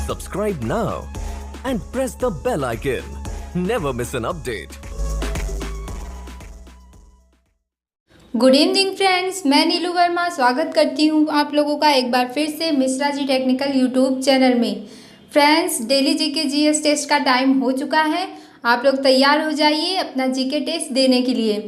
Subscribe now and press the bell icon. Never miss an update. Good evening friends, मैं नीलू वर्मा स्वागत करती हूँ आप लोगों का एक बार फिर से Mishra ji technical YouTube channel में। Friends, daily GK GS test का टाइम हो चुका है। आप लोग तैयार हो जाइए अपना जीके टेस्ट देने के लिए।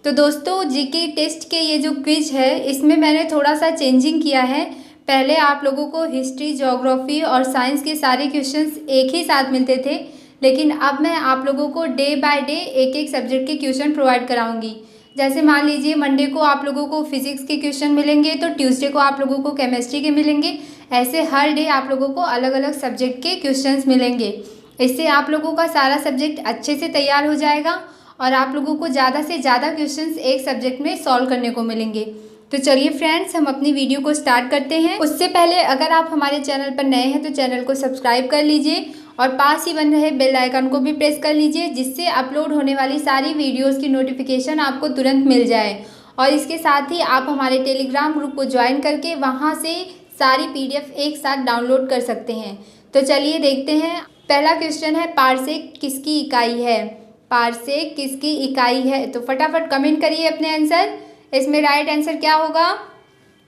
तो दोस्तों, जीके टेस्ट के ये जो क्विज है इसमें मैंने थोड़ा सा चेंजिंग किया है। पहले आप लोगों को हिस्ट्री, ज्योग्राफी और साइंस के सारे क्वेश्चंस एक ही साथ मिलते थे, लेकिन अब मैं आप लोगों को डे बाय डे एक एक सब्जेक्ट के क्वेश्चन प्रोवाइड कराऊंगी। जैसे मान लीजिए मंडे को आप लोगों को फिजिक्स के क्वेश्चन मिलेंगे, तो ट्यूसडे को आप लोगों को केमिस्ट्री के मिलेंगे। ऐसे हर डे आप लोगों को अलग अलग सब्जेक्ट के क्वेश्चंस मिलेंगे। इससे आप लोगों का सारा सब्जेक्ट अच्छे से तैयार हो जाएगा और आप लोगों को ज़्यादा से ज़्यादा क्वेश्चंस एक सब्जेक्ट में सॉल्व करने को मिलेंगे। तो चलिए फ्रेंड्स, हम अपनी वीडियो को स्टार्ट करते हैं। उससे पहले अगर आप हमारे चैनल पर नए हैं तो चैनल को सब्सक्राइब कर लीजिए और पास ही बन रहे बेल आइकन को भी प्रेस कर लीजिए, जिससे अपलोड होने वाली सारी वीडियोस की नोटिफिकेशन आपको तुरंत मिल जाए। और इसके साथ ही आप हमारे टेलीग्राम ग्रुप को ज्वाइन करके वहां से सारी पीडीएफ एक साथ डाउनलोड कर सकते हैं। तो चलिए देखते हैं। पहला क्वेश्चन है, पारसेक किसकी इकाई है? पारसेक किसकी इकाई है? तो फटाफट कमेंट करिए अपने आंसर। इसमें राइट आंसर क्या होगा?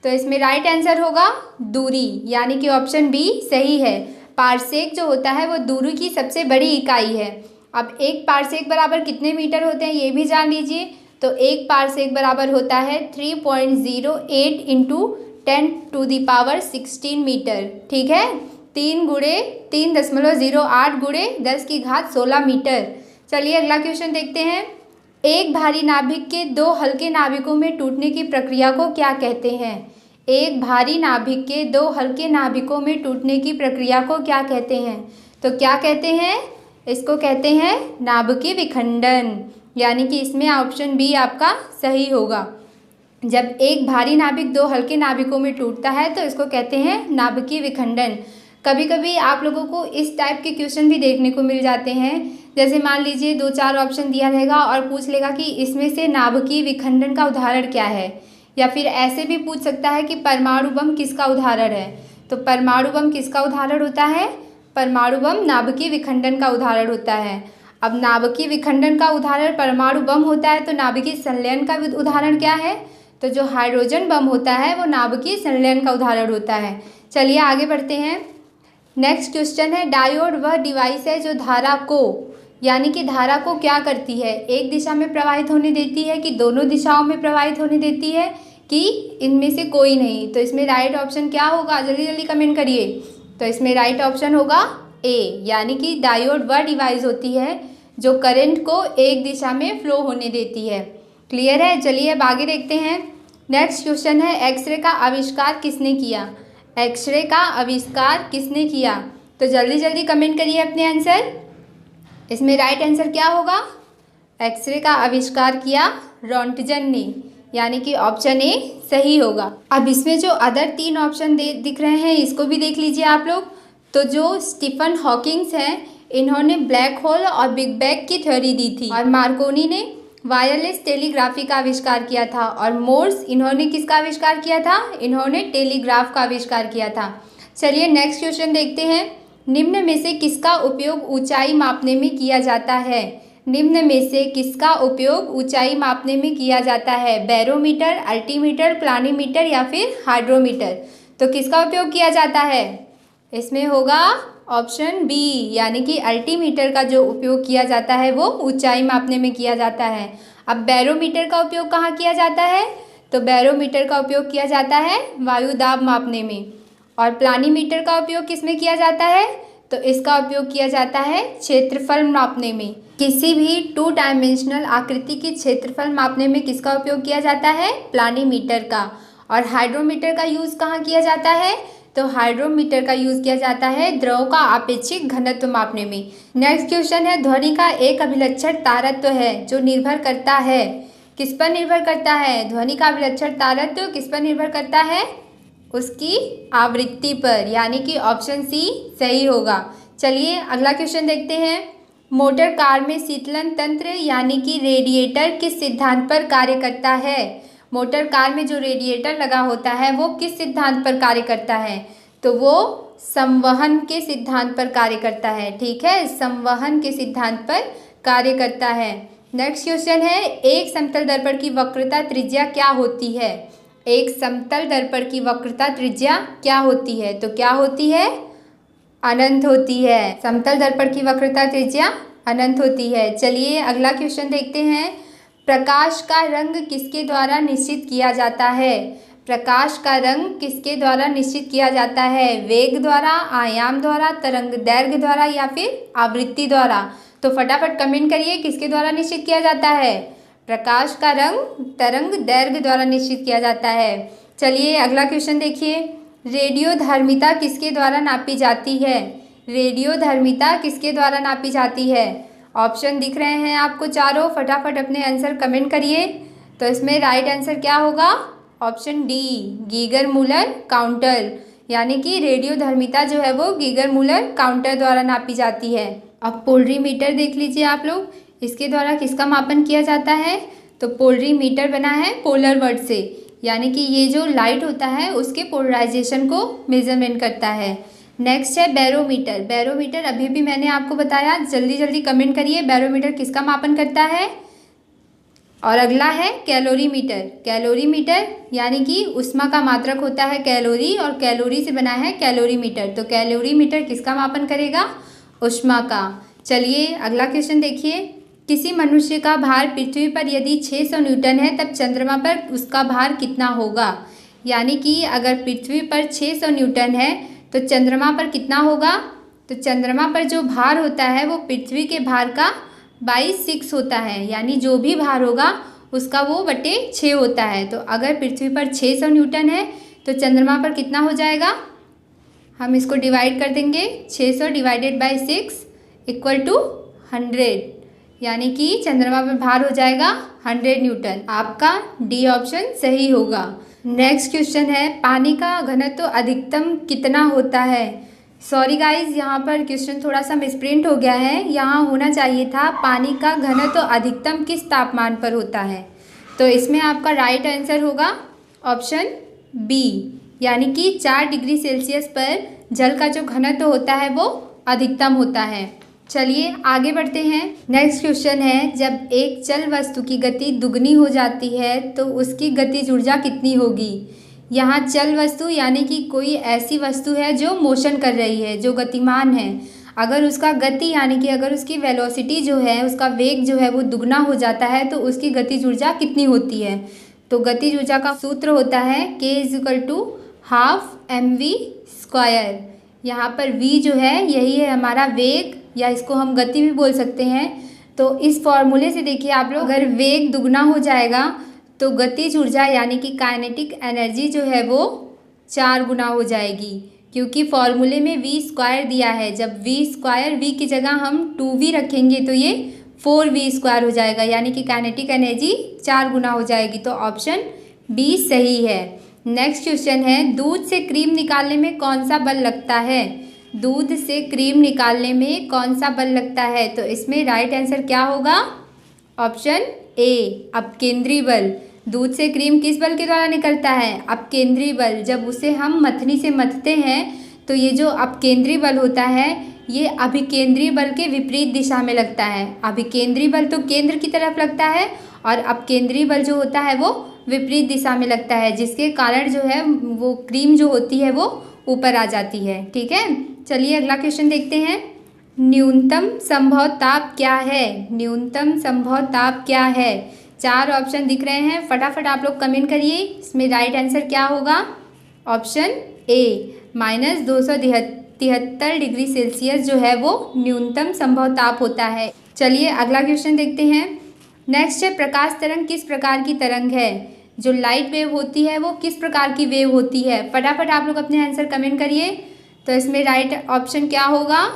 तो इसमें राइट आंसर होगा दूरी, यानी कि ऑप्शन बी सही है। पारसेक जो होता है वो दूरी की सबसे बड़ी इकाई है। अब एक पारसेक बराबर कितने मीटर होते हैं ये भी जान लीजिए। तो एक पारसेक बराबर होता है 3.08 इंटू 10⁻16 मीटर। ठीक है, 3.08 गुणे 10 की घात 16 मीटर। चलिए अगला क्वेश्चन देखते हैं। एक भारी नाभिक के दो हल्के नाभिकों में टूटने की प्रक्रिया को क्या कहते हैं? एक भारी नाभिक के दो हल्के नाभिकों में टूटने की प्रक्रिया को क्या कहते हैं? तो क्या कहते हैं? इसको कहते हैं नाभिकीय विखंडन, यानी कि इसमें ऑप्शन बी आपका सही होगा। जब एक भारी नाभिक दो हल्के नाभिकों में टूटता है तो इसको कहते हैं नाभिकीय विखंडन। कभी कभी आप लोगों को इस टाइप के क्वेश्चन भी देखने को मिल जाते हैं। जैसे मान लीजिए 2-4 ऑप्शन दिया रहेगा और पूछ लेगा कि इसमें से नाभिकीय विखंडन का उदाहरण क्या है, या फिर ऐसे भी पूछ सकता है कि परमाणु बम किसका उदाहरण है। तो परमाणु बम किसका उदाहरण होता है? परमाणु बम नाभिकीय विखंडन का उदाहरण होता है। अब नाभिकीय विखंडन का उदाहरण परमाणु बम होता है, तो नाभिकीय संलयन का उदाहरण क्या है? तो जो हाइड्रोजन बम होता है वो नाभिकीय संलयन का उदाहरण होता है। चलिए आगे बढ़ते हैं। नेक्स्ट क्वेश्चन है, डायोड वह डिवाइस है जो धारा को, यानी कि धारा को क्या करती है? एक दिशा में प्रवाहित होने देती है कि दोनों दिशाओं में प्रवाहित होने देती है कि इनमें से कोई नहीं? तो इसमें राइट ऑप्शन क्या होगा? जल्दी जल्दी कमेंट करिए। तो इसमें राइट ऑप्शन होगा ए, यानी कि डायोड वह डिवाइस होती है जो करंट को एक दिशा में फ्लो होने देती है। क्लियर है? चलिए अब आगे देखते हैं। नेक्स्ट क्वेश्चन है, एक्सरे का आविष्कार किसने किया? एक्सरे का आविष्कार किसने किया? तो जल्दी जल्दी कमेंट करिए अपने आंसर। इसमें राइट आंसर क्या होगा? एक्सरे का आविष्कार किया रॉन्टजन ने, यानी कि ऑप्शन ए सही होगा। अब इसमें जो अदर 3 ऑप्शन दिख रहे हैं इसको भी देख लीजिए आप लोग। तो जो स्टीफन हॉकिंग्स हैं इन्होंने ब्लैक होल और बिग बैंग की थ्योरी दी थी, और मार्कोनी ने वायरलेस टेलीग्राफी का आविष्कार किया था, और मोर्स इन्होंने किसका आविष्कार किया था? इन्होंने टेलीग्राफ का आविष्कार किया था। चलिए नेक्स्ट क्वेश्चन देखते हैं। निम्न में से किसका उपयोग ऊंचाई मापने में किया जाता है? निम्न में से किसका उपयोग ऊंचाई मापने में किया जाता है? बैरोमीटर, अल्टीमीटर, प्लानीमीटर या फिर हाइड्रोमीटर? तो किसका उपयोग किया जाता है? इसमें होगा ऑप्शन बी, यानी कि अल्टीमीटर का जो उपयोग किया जाता है वो ऊंचाई मापने में किया जाता है। अब बैरोमीटर का उपयोग कहाँ किया जाता है? तो बैरोमीटर का उपयोग किया जाता है वायु दाब मापने में। और प्लानीमीटर का उपयोग किसमें किया जाता है? तो इसका उपयोग किया जाता है क्षेत्रफल मापने में। किसी भी 2 डायमेंशनल आकृति की क्षेत्रफल मापने में किसका उपयोग किया जाता है? प्लानीमीटर का। और हाइड्रोमीटर का यूज़ कहाँ किया जाता है? तो हाइड्रोमीटर का यूज़ किया जाता है द्रव का आपेक्षिक घनत्व मापने में। नेक्स्ट क्वेश्चन है, ध्वनि का एक अभिलक्षण तारत्व है जो निर्भर करता है, किस पर निर्भर करता है? ध्वनि का अभिलक्षण तारत्व किस पर निर्भर करता है? उसकी आवृत्ति पर, यानी कि ऑप्शन सी सही होगा। चलिए अगला क्वेश्चन देखते हैं। मोटर कार में शीतलन तंत्र यानी कि रेडिएटर किस सिद्धांत पर कार्य करता है? मोटर कार में जो रेडिएटर लगा होता है वो किस सिद्धांत पर कार्य करता है? तो वो संवहन के सिद्धांत पर कार्य करता है। ठीक है, संवहन के सिद्धांत पर कार्य करता है। नेक्स्ट क्वेश्चन है, एक समतल दर्पण की वक्रता त्रिज्या क्या होती है? एक समतल दर्पण की वक्रता त्रिज्या क्या होती है? तो क्या होती है? अनंत होती है। समतल दर्पण की वक्रता त्रिज्या अनंत होती है। चलिए अगला क्वेश्चन देखते हैं। प्रकाश का रंग किसके द्वारा निश्चित किया जाता है? प्रकाश का रंग किसके द्वारा निश्चित किया जाता है? वेग द्वारा, आयाम द्वारा, तरंग दैर्घ्य द्वारा या फिर आवृत्ति द्वारा? तो फटाफट कमेंट करिए किसके द्वारा निश्चित किया जाता है? प्रकाश का रंग तरंग दैर्घ्य द्वारा निश्चित किया जाता है। चलिए अगला क्वेश्चन देखिए। रेडियोधर्मिता किसके द्वारा नापी जाती है? रेडियोधर्मिता किसके द्वारा नापी जाती है? ऑप्शन दिख रहे हैं आपको चारों, फटाफट अपने आंसर कमेंट करिए। तो इसमें राइट आंसर क्या होगा? Option D, Geiger Muller counter, यानी कि रेडियोधर्मिता जो है वो गीगर मूलर काउंटर द्वारा नापी जाती है। अब पोलरीमीटर देख लीजिए आप लोग, इसके द्वारा किसका मापन किया जाता है? तो पोलरीमीटर बना है पोलर वर्ड से, यानी कि ये जो लाइट होता है उसके पोलराइजेशन को मेजरमेंट करता है। नेक्स्ट है बैरोमीटर। बैरोमीटर अभी भी मैंने आपको बताया, जल्दी जल्दी कमेंट करिए बैरोमीटर किसका मापन करता है। और अगला है कैलोरीमीटर। कैलोरीमीटर यानी कि ऊष्मा का मात्रक होता है कैलोरी, और कैलोरी से बना है कैलोरीमीटर। तो कैलोरीमीटर किसका मापन करेगा? ऊष्मा का। चलिए अगला क्वेश्चन देखिए। किसी मनुष्य का भार पृथ्वी पर यदि 600 न्यूटन है तब चंद्रमा पर उसका भार कितना होगा? यानी कि अगर पृथ्वी पर 600 न्यूटन है तो चंद्रमा पर कितना होगा? तो चंद्रमा पर जो भार होता है वो पृथ्वी के भार का 22/6 होता है, यानी जो भी भार होगा उसका वो बटे 6 होता है। तो अगर पृथ्वी पर 600 न्यूटन है तो चंद्रमा पर कितना हो जाएगा? हम इसको डिवाइड कर देंगे, 600 डिवाइडेड बाई 6 इक्वल टू 100, यानी कि चंद्रमा पर भार हो जाएगा 100 न्यूटन। आपका डी ऑप्शन सही होगा। नेक्स्ट क्वेश्चन है, पानी का घनत्व अधिकतम कितना होता है? सॉरी गाइज, यहाँ पर क्वेश्चन थोड़ा सा मिसप्रिंट हो गया है, यहाँ होना चाहिए था पानी का घनत्व अधिकतम किस तापमान पर होता है। तो इसमें आपका राइट आंसर होगा ऑप्शन बी, यानी कि 4 डिग्री सेल्सियस पर जल का जो घनत्व होता है वो अधिकतम होता है। चलिए आगे बढ़ते हैं। नेक्स्ट क्वेश्चन है, जब एक चल वस्तु की गति दुगनी हो जाती है तो उसकी गतिज ऊर्जा कितनी होगी? यहाँ चल वस्तु यानी कि कोई ऐसी वस्तु है जो मोशन कर रही है, जो गतिमान है। अगर उसका गति यानी कि अगर उसकी वेलोसिटी जो है, उसका वेग जो है वो दुगना हो जाता है तो उसकी गतिज ऊर्जा कितनी होती है? तो गतिज ऊर्जा का सूत्र होता है K=12 mv²। यहाँ पर v जो है यही है हमारा वेग, या इसको हम गति भी बोल सकते हैं। तो इस फॉर्मूले से देखिए आप लोग, अगर वेग दुगना हो जाएगा तो गतिज ऊर्जा यानी कि काइनेटिक एनर्जी जो है वो 4 गुना हो जाएगी, क्योंकि फॉर्मूले में v² दिया है। जब v² की जगह हम 2v रखेंगे तो ये 4v² हो जाएगा, यानी कि काइनेटिक एनर्जी 4 गुना हो जाएगी। तो ऑप्शन बी सही है। नेक्स्ट क्वेश्चन है, दूध से क्रीम निकालने में कौन सा बल लगता है? दूध से क्रीम निकालने में कौन सा बल लगता है? तो इसमें राइट आंसर क्या होगा? ऑप्शन ए, अपकेंद्री बल। दूध से क्रीम किस बल के द्वारा निकलता है? अपकेंद्री बल। जब उसे हम मथनी से मथते हैं तो ये जो अपकेंद्री बल होता है ये अभिकेंद्री बल के विपरीत दिशा में लगता है। अभिकेंद्री बल तो केंद्र की तरफ लगता है और अपकेंद्री बल जो होता है वो विपरीत दिशा में लगता है, जिसके कारण जो है वो क्रीम जो होती है वो ऊपर आ जाती है। ठीक है, चलिए अगला क्वेश्चन देखते हैं। न्यूनतम संभव ताप क्या है? न्यूनतम संभव ताप क्या है? 4 ऑप्शन दिख रहे हैं, फटाफट आप लोग कमेंट करिए, इसमें राइट आंसर क्या होगा? ऑप्शन ए, -273 डिग्री सेल्सियस जो है वो न्यूनतम संभव ताप होता है। चलिए अगला क्वेश्चन देखते हैं। नेक्स्ट है, प्रकाश तरंग किस प्रकार की तरंग है? जो लाइट वेव होती है वो किस प्रकार की वेव होती है? फटाफट आप लोग अपने आंसर कमेंट करिए। तो इसमें राइट ऑप्शन क्या होगा?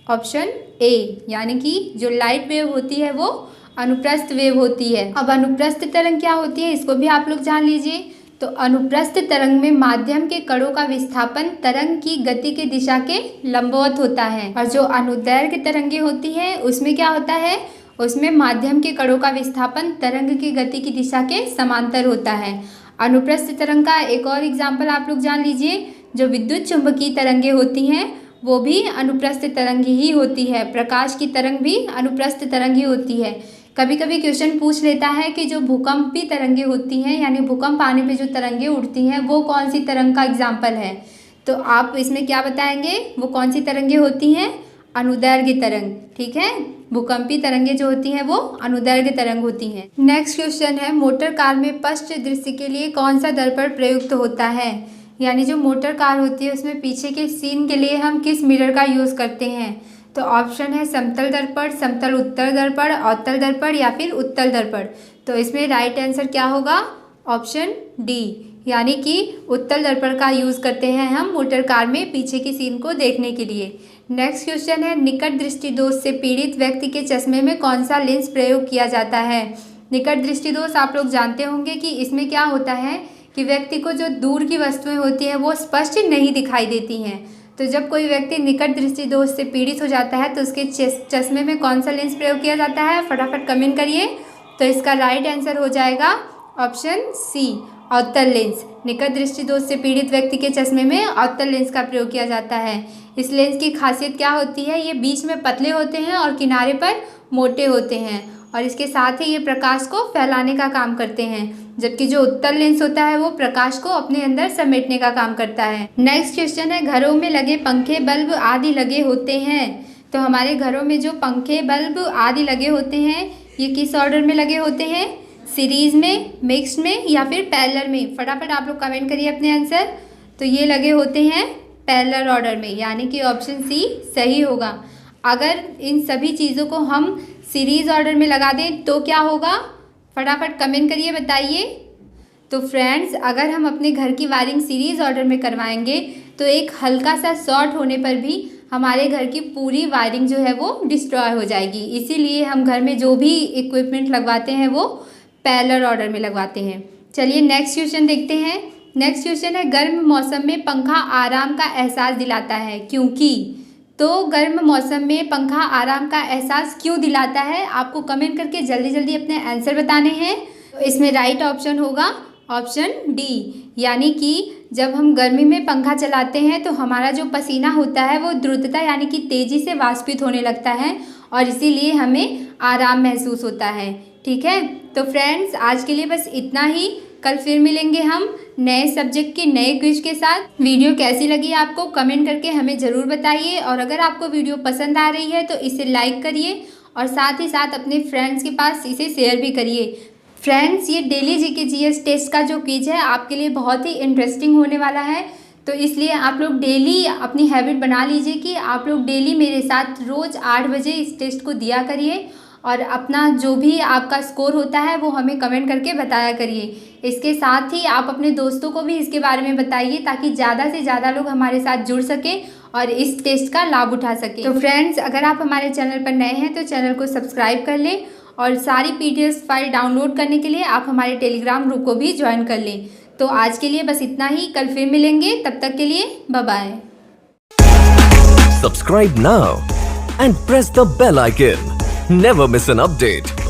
ऑप्शन ए, यानी कि जो लाइट वेव होती है वो अनुप्रस्थ वेव होती है। अब अनुप्रस्थ तरंग क्या होती है इसको भी आप लोग जान लीजिए। तो अनुप्रस्थ तरंग में माध्यम के कणों का विस्थापन तरंग की गति के दिशा के लंबवत होता है, और जो अनुदैर्घ्य तरंगें होती है उसमें क्या होता है? उसमें माध्यम के कणों का विस्थापन तरंग की गति की दिशा के समांतर होता है। अनुप्रस्थ तरंग का एक और एग्जाम्पल आप लोग जान लीजिए। जो विद्युत चुंबकीय तरंगें होती हैं वो भी अनुप्रस्थ तरंग ही होती है। प्रकाश की तरंग भी अनुप्रस्थ तरंग ही होती है। कभी कभी क्वेश्चन पूछ लेता है कि जो भूकंपी तरंगें होती हैं यानी भूकंप आने पे जो तरंगें उठती हैं वो कौन सी तरंग का एग्जाम्पल है। तो आप इसमें क्या बताएंगे, वो कौन सी तरंगें होती हैं? अनुदैर्घ्य तरंग। ठीक है, भूकंपी तरंगें जो होती हैं वो अनुदैर्घ्य तरंग होती हैं। नेक्स्ट क्वेश्चन है, मोटर कार में पश्च दृश्य के लिए कौन सा दर्पण प्रयुक्त होता है। यानी जो मोटर कार होती है उसमें पीछे के सीन के लिए हम किस मिरर का यूज़ करते हैं। तो ऑप्शन है समतल दर्पण, समतल उत्तल दर्पण, अवतल दर्पण या फिर उत्तल दर्पण। तो इसमें राइट आंसर क्या होगा? ऑप्शन डी, यानी कि उत्तल दर्पण का यूज़ करते हैं हम मोटर कार में पीछे की सीन को देखने के लिए। नेक्स्ट क्वेश्चन है, निकट दृष्टि दोष से पीड़ित व्यक्ति के चश्मे में कौन सा लेंस प्रयोग किया जाता है। निकट दृष्टि दोष आप लोग जानते होंगे कि इसमें क्या होता है कि व्यक्ति को जो दूर की वस्तुएं होती हैं वो स्पष्ट नहीं दिखाई देती हैं। तो जब कोई व्यक्ति निकट दृष्टि दोष से पीड़ित हो जाता है तो उसके चश्मे में कौन सा लेंस प्रयोग किया जाता है, फटाफट कमेंट करिए। तो इसका राइट आंसर हो जाएगा ऑप्शन सी, अवतल लेंस। निकट दृष्टि दोष से पीड़ित व्यक्ति के चश्मे में अवतल लेंस का प्रयोग किया जाता है। इस लेंस की खासियत क्या होती है, ये बीच में पतले होते हैं और किनारे पर मोटे होते हैं और इसके साथ ही ये प्रकाश को फैलाने का काम करते हैं, जबकि जो उत्तल लेंस होता है वो प्रकाश को अपने अंदर समेटने का काम करता है। नेक्स्ट क्वेश्चन है, घरों में लगे पंखे बल्ब आदि लगे होते हैं। तो हमारे घरों में जो पंखे बल्ब आदि लगे होते हैं ये किस ऑर्डर में लगे होते हैं? सीरीज़ में, मिक्स्ड में या फिर पैरेलल में? फटाफट आप लोग कमेंट करिए अपने आंसर। तो ये लगे होते हैं पैरेलल ऑर्डर में, यानी कि ऑप्शन सी सही होगा। अगर इन सभी चीज़ों को हम सीरीज़ ऑर्डर में लगा दें तो क्या होगा, फटाफट कमेंट करिए, बताइए। तो फ्रेंड्स, अगर हम अपने घर की वायरिंग सीरीज़ ऑर्डर में करवाएंगे तो एक हल्का सा शॉर्ट होने पर भी हमारे घर की पूरी वायरिंग जो है वो डिस्ट्रॉय हो जाएगी। इसीलिए हम घर में जो भी इक्विपमेंट लगवाते हैं वो पैरेलल ऑर्डर में लगवाते हैं। चलिए नेक्स्ट क्वेश्चन देखते हैं। नेक्स्ट क्वेश्चन है, गर्म मौसम में पंखा आराम का एहसास दिलाता है क्योंकि। तो गर्म मौसम में पंखा आराम का एहसास क्यों दिलाता है, आपको कमेंट करके जल्दी जल्दी अपने आंसर बताने हैं। तो इसमें राइट ऑप्शन होगा ऑप्शन डी, यानी कि जब हम गर्मी में पंखा चलाते हैं तो हमारा जो पसीना होता है वो द्रुतता यानी कि तेज़ी से वाष्पित होने लगता है और इसीलिए हमें आराम महसूस होता है। ठीक है, तो फ्रेंड्स आज के लिए बस इतना ही। कल फिर मिलेंगे हम नए सब्जेक्ट के नए क्विज के साथ। वीडियो कैसी लगी आपको कमेंट करके हमें ज़रूर बताइए और अगर आपको वीडियो पसंद आ रही है तो इसे लाइक करिए और साथ ही साथ अपने फ्रेंड्स के पास इसे शेयर भी करिए। फ्रेंड्स, ये डेली जीके जीएस टेस्ट का जो क्विज है आपके लिए बहुत ही इंटरेस्टिंग होने वाला है, तो इसलिए आप लोग डेली अपनी हैबिट बना लीजिए कि आप लोग डेली मेरे साथ रोज़ 8 बजे इस टेस्ट को दिया करिए और अपना जो भी आपका स्कोर होता है वो हमें कमेंट करके बताया करिए। इसके साथ ही आप अपने दोस्तों को भी इसके बारे में बताइए ताकि ज़्यादा से ज़्यादा लोग हमारे साथ जुड़ सकें और इस टेस्ट का लाभ उठा सकें। तो फ्रेंड्स, अगर आप हमारे चैनल पर नए हैं तो चैनल को सब्सक्राइब कर लें और सारी PDF फाइल डाउनलोड करने के लिए आप हमारे टेलीग्राम ग्रुप को भी ज्वाइन कर लें। तो आज के लिए बस इतना ही, कल फिर मिलेंगे, तब तक के लिए bye bye. Subscribe now and press the bell icon. Never miss an update.